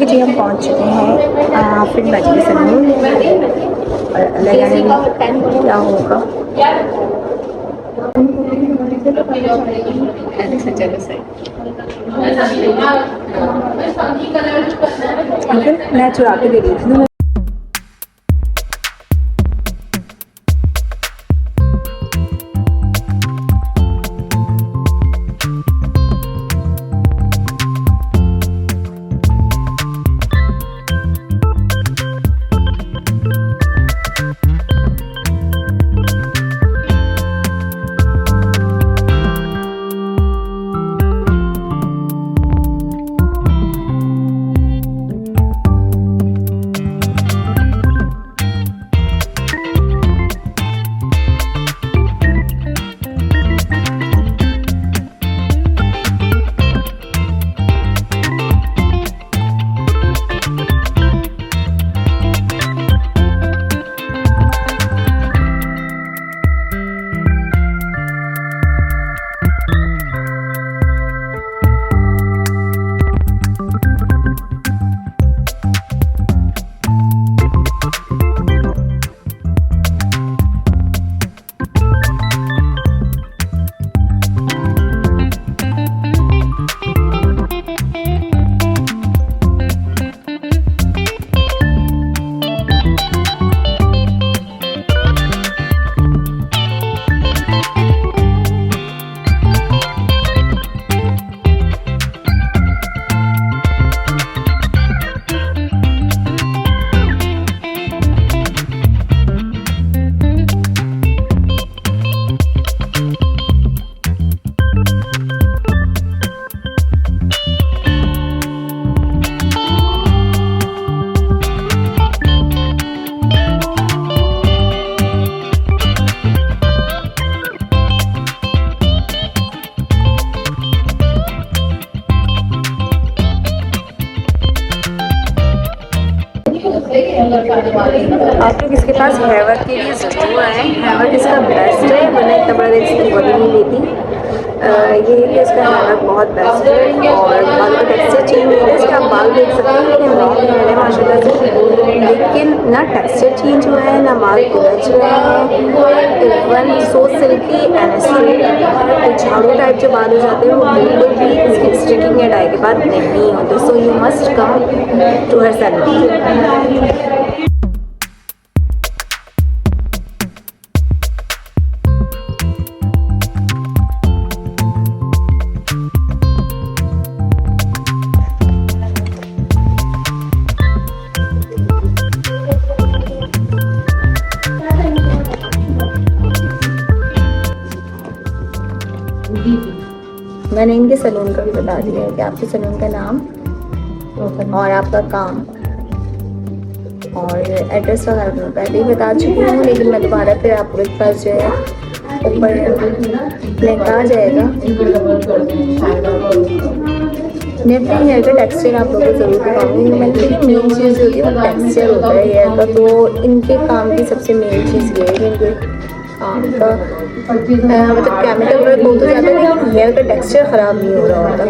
जी हम पहुंच चुके हैं फिर बजी सलून और लगाने में क्या होगा। चलो सही मैं चुरा के दे रही थी। आप लोग इसके पास हेयर वर्क के लिए ज़रूर आए। हेयर वर्क इसका बेस्ट है, वरना इतना बड़ा रेट इसकी बॉडी नहीं लेती। ये है कि इसका हेयर वर्क बहुत बेस्ट है और बाल का टेक्सचर चेंज नहीं है। इसका आप बाल देख सकते हैं कि लॉन्ग हेयर है माशाल्लाह से, लेकिन ना टेक्सचर चेंज हुआ है ना बाल उलझ रहे हैं। Even so silkie and straight. झाड़ू टाइप जो बाल हो जाते हैं वो बिल्कुल भी इसकी स्ट्रिकिंग या डाई के बाद नहीं होते। So you must come to her salon. मैंने इनके सलून का भी बता दिया है कि आपके सलून का नाम और आपका काम और एड्रेस वगैरह मैं पहले ही बता चुकी हूँ, लेकिन मैं दोबारा फिर आपके पास जो है ऊपर लिंक आ जाएगा। मैं अपने हेयर का टेक्सचर आप लोगों को ज़रूर दिखाऊंगी। मैं मेन चीज़ होती है वो टेक्सचर होता है हेयर का, तो इनके काम की सबसे मेन चीज़ ये है कि इनके काम का मतलब केमिकल वर्क हो तो जाता है, लेकिन हेयर का टेक्सचर ख़राब नहीं हो रहा होता।